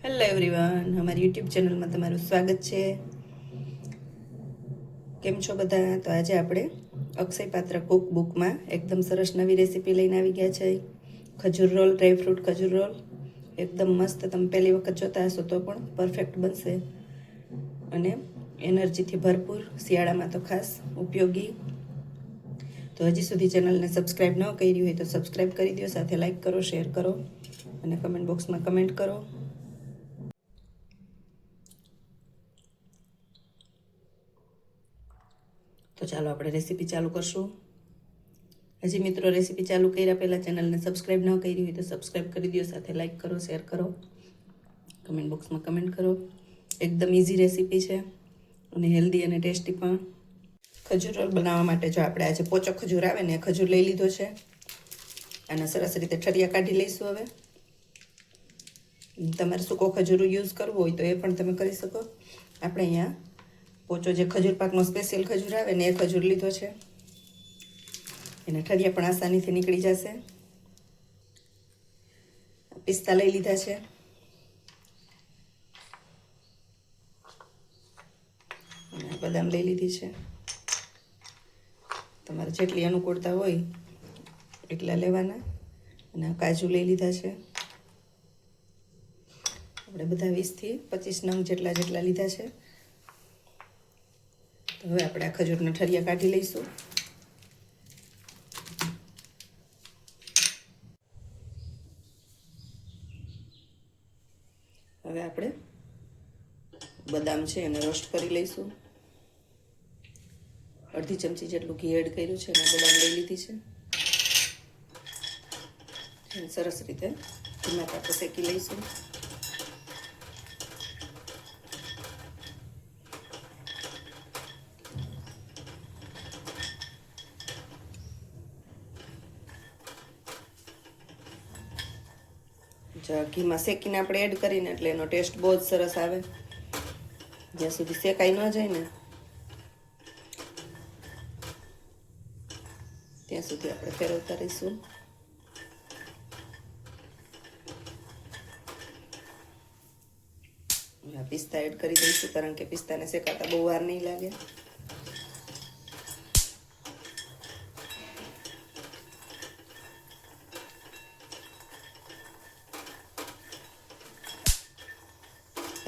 Hello everyone, અમારી YouTube ચેનલમાં તમારું સ્વાગત છે. કેમ છો બધા? તો આજે આપણે અક્ષય પાત્ર કુક બુકમાં એકદમ સરસ નવી રેસીપી લઈને આવી ગયા છે. ખજૂર રોલ, ડ્રાયફ્રૂટ ખજૂર રોલ એકદમ મસ્ત. તમે પહેલી વખત જોતા હશો તો પણ પરફેક્ટ બનશે અને એનર્જીથી ભરપૂર, શિયાળામાં તો ખાસ ઉપયોગી. તો હજી સુધી ચેનલને સબસ્ક્રાઈબ ન કરી હોય તો સબસ્ક્રાઈબ કરી દો, સાથે લાઈક કરો, શેર કરો અને કમેન્ટ બોક્સમાં કમેન્ટ કરો. તો ચાલો આપણે રેસીપી ચાલુ કરશું. હજી મિત્રો રેસીપી ચાલુ કર્યા પહેલાં ચેનલને સબસ્ક્રાઈબ ન કરી હોય તો સબસ્ક્રાઈબ કરી દો, સાથે લાઈક કરો, શેર કરો, કમેન્ટ બોક્સમાં કમેન્ટ કરો. એકદમ ઇઝી રેસીપી છે અને હેલ્ધી અને ટેસ્ટી પણ. ખજૂર રોલ બનાવવા માટે જો આપણે આજે પોચો ખજૂર આવે ને ખજૂર લઈ લીધો છે. આના સરસ રીતે ઠરિયા કાઢી લઈશું. હવે તમારે સૂકો ખજૂર યુઝ કરવો હોય તો એ પણ તમે કરી શકો. આપણે અહીંયા પોચો જે ખજૂર પાકનો સ્પેશિયલ ખજૂર આવે ને એ ખજૂર લીધો છે. એના ઠરિયા પણ આસાનીથી નીકળી જશે. પિસ્તા લઈ લીધા છે. અને બદામ લઈ લીધી છે. તમારે જેટલી અનુકૂળતા હોય એટલા લેવાના. અને કાજુ લઈ લીધા છે. આપણે બધા 20 થી 25 નંગ જેટલા લીધા છે. તો હવે આપણે આ ખજૂરના ઠરિયા કાઢી લઈશું. હવે આપણે બદામ છે એને રોસ્ટ કરી લઈશું. અડધી ચમચી જેટલું ઘી એડ કર્યું છે અને બદામ લઈ લીધી છે. સરસ રીતે ધીમા તાપે શેકી લઈશું. ઘીમાં શેકીને આપણે એડ કરીને એટલે એનો ટેસ્ટ બહુ જ સરસ આવે. જ્યાં સુધી શેકાઈ ન જાય ને ત્યાં સુધી આપણે ફેરવતા રહીશું. પિસ્તા એડ કરી દઈશું, કારણ કે પિસ્તાને શેકાતા બહુ વાર નહીં લાગે.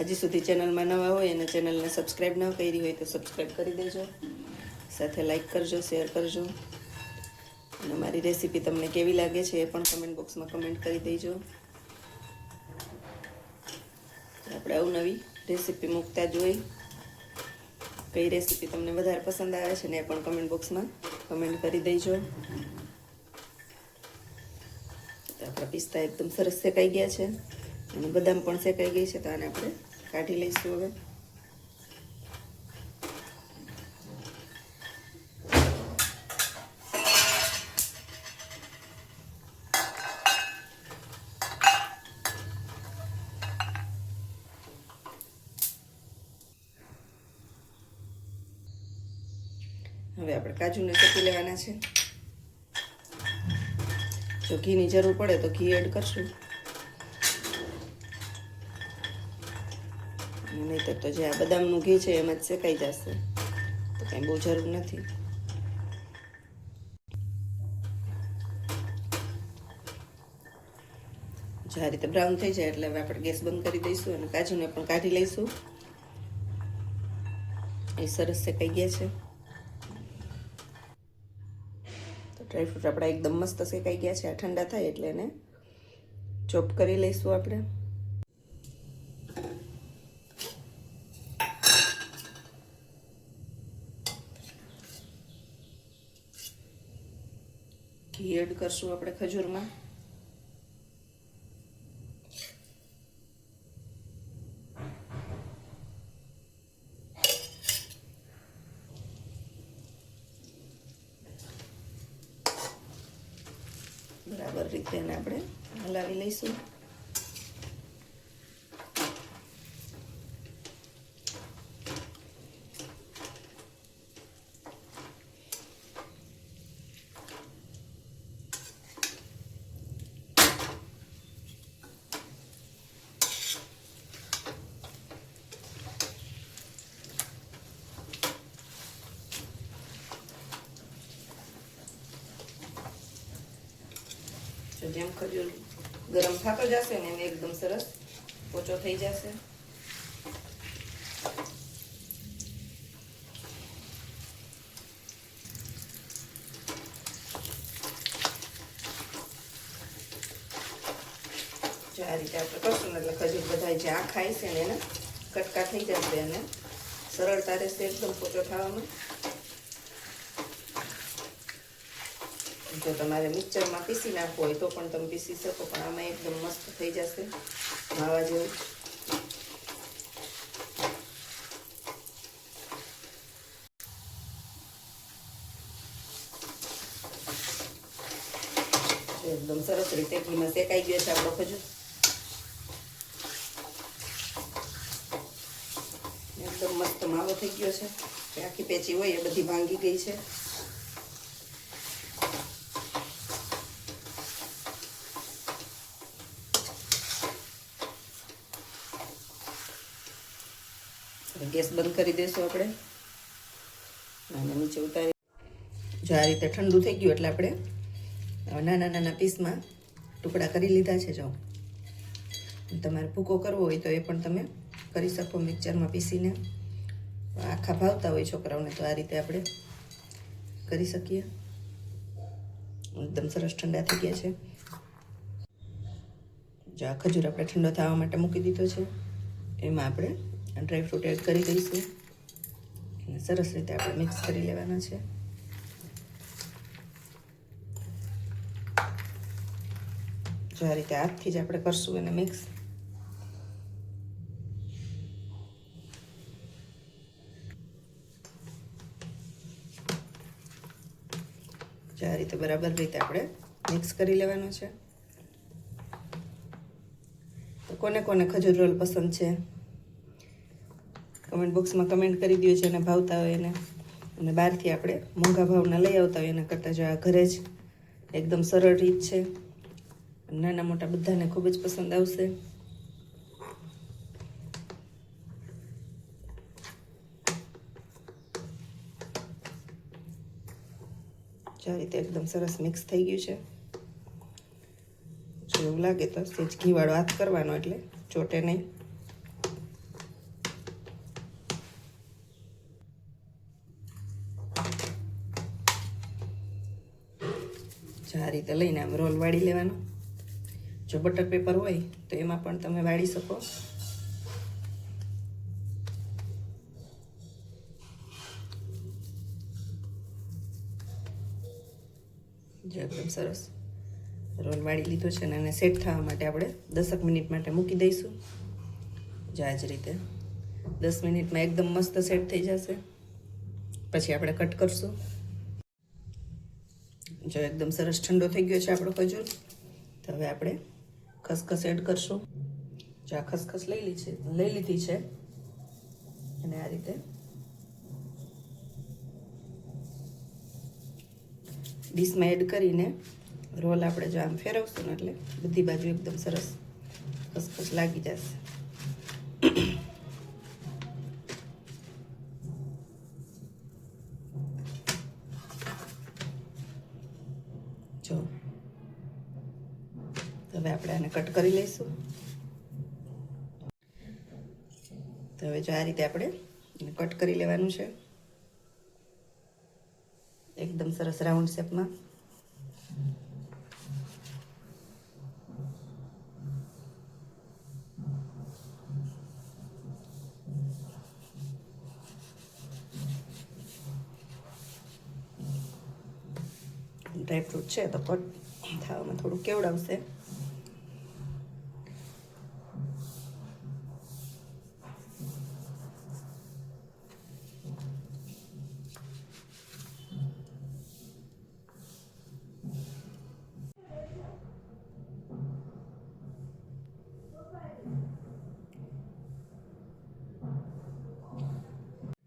હજી સુધી ચેનલમાં નવા હોય અને ચેનલને સબસ્ક્રાઈબ ન કરી હોય તો સબસ્ક્રાઈબ કરી દેજો, સાથે લાઈક કરજો, શેર કરજો અને મારી રેસીપી તમને કેવી લાગે છે એ પણ કમેન્ટ બોક્સમાં કમેન્ટ કરી દેજો. આપણે અવનવી રેસીપી મૂકતા જોઈ. કઈ રેસીપી તમને વધારે પસંદ આવે છે ને એ પણ કમેન્ટ બોક્સમાં કમેન્ટ કરી દેજો. આપણા પિસ્તા એકદમ સરસ શેકાઈ ગયા છે અને બદામ પણ શેકાઈ ગઈ છે. તો આને આપણે કાઢી લઈશું. હવે આપણે કાજુને શેકી લેવાના છે. જો ઘીની જરૂર પડે તો ઘી એડ કરશું, નહીંતર તો જે આ બદામનું ઘી છે એમાં જ શેકાઈ જશે, તો કંઈ બહુ જરૂર નથી. જો આ રીતે બ્રાઉન થઈ જાય એટલે હવે આપણે ગેસ બંધ કરી દઈશું અને કાજુને પણ કાઢી લઈશું. એ સરસ શેકાઈ ગયા છે. તો ડ્રાયફ્રૂટ આપણા એકદમ મસ્ત શેકાઈ ગયા છે. આ ઠંડા થાય એટલે એને ચોપ કરી લઈશું આપણે. ઘી એડ કરશું આપણે ખજૂરમાં. બરાબર રીતે એને આપણે હલાવી લઈશું. તો જેમ ખજૂર ગરમ થતો જશે ને એમ એકદમ સરસ પોચો થઈ જશે. જો આ રીતે આપણે કરશું ને એટલે ખજૂર બધા જે આ ખાય છે ને એને કટકા થઈ જશે અને સરળતા રહેશે એકદમ પોચો થવામાં. જો તમારે મિક્સરમાં પીસી નાખવું હોય તો પણ તમે પીસી શકો, પણ આમાં એકદમ મસ્ત થઈ જશે માવા જેવું. એકદમ સરસ રીતે ઘીમાં શેકાઈ ગયો છે આપણો ખજૂર. એકદમ મસ્ત માવો થઈ ગયો છે. આખી પેચી હોય એ બધી ભાંગી ગઈ છે. ગેસ બંધ કરી દઈશું આપણે અને નીચે ઉતારી. જો આ રીતે ઠંડુ થઈ ગયું એટલે આપણે નાના નાના પીસમાં ટુકડા કરી લીધા છે. જો તમારે ભૂકો કરવો હોય તો એ પણ તમે કરી શકો મિક્સરમાં પીસીને. આખા ભાવતા હોય છોકરાઓને તો આ રીતે આપણે કરી શકીએ. એકદમ સરસ ઠંડા થઈ ગયા છે. જો આ ખજૂર આપણે ઠંડો થવા માટે મૂકી દીધો છે. એમાં આપણે ડ્રાયફ્રૂટ એડ કરી દઈશું અને સરસ રીતે આપણે મિક્સ કરી લેવાના છે. જો આ રીતે હાથથી જ આપણે કરશું એને મિક્સ. જો આ રીતે બરાબર રીતે આપણે મિક્સ કરી લેવાનું છે. તો કોને કોને ખજૂર રોલ પસંદ છે કમેન્ટ બોક્સમાં કમેન્ટ કરી દો છે. એને ભાવતા હોય એને, અને બહારથી આપણે મોંઘા ભાવના લઈ આવતા હોય એના કરતાં જો આ ઘરે જ એકદમ સરળ રીત છે. નાના મોટા બધાને ખૂબ જ પસંદ આવશે. જો આ રીતે એકદમ સરસ મિક્સ થઈ ગયું છે. જો એવું લાગે તો સેજ ઘીવાળો હાથ કરવાનો એટલે ચોટે નહીં. આ રીતે લઈને આમ રોલ વાળી લેવાનો. જો બટર પેપર હોય તો એમાં પણ તમે વાળી શકો. જો એકદમ સરસ રોલ વાળી લીધો છે ને એને સેટ થવા માટે આપણે 10 મિનિટ માટે મૂકી દઈશું. જો આ જ રીતે 10 મિનિટમાં એકદમ મસ્ત સેટ થઈ જશે. પછી આપણે કટ કરશું. જો એકદમ સરસ ઠંડો થઈ ગયો છે આપણો ખજૂર. તો હવે આપણે ખસખસ એડ કરશું. જો આ ખસખસ લઈ લીધી છે અને આ રીતે ડીશમાં એડ કરીને રોલ આપણે જો આમ ફેરવશું ને એટલે બધી બાજુ એકદમ સરસ ખસખસ લાગી જશે. જો હવે આપણે આને કટ કરી લઈશું. તો હવે જો આ રીતે આપણે કટ કરી લેવાનું છે એકદમ સરસ રાઉન્ડ શેપમાં. ડ્રાયફ્રૂટ છે તો કટ થવામાં થોડું કેવડાવશે.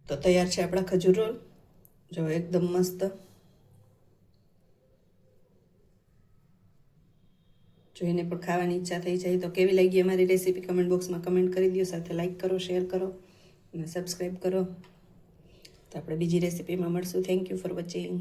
તો તૈયાર છે આપણા ખજૂર રોલ. જો એકદમ મસ્ત. જોઈને પણ ખાવાની ઈચ્છા થઈ જાય. તો કેવી લાગી અમારી રેસીપી કમેન્ટ બોક્સમાં કમેન્ટ કરી દો. સાથે લાઈક કરો, શેર કરો અને સબસ્ક્રાઈબ કરો. તો આપણે બીજી રેસીપીમાં મળશું. Thank you for watching.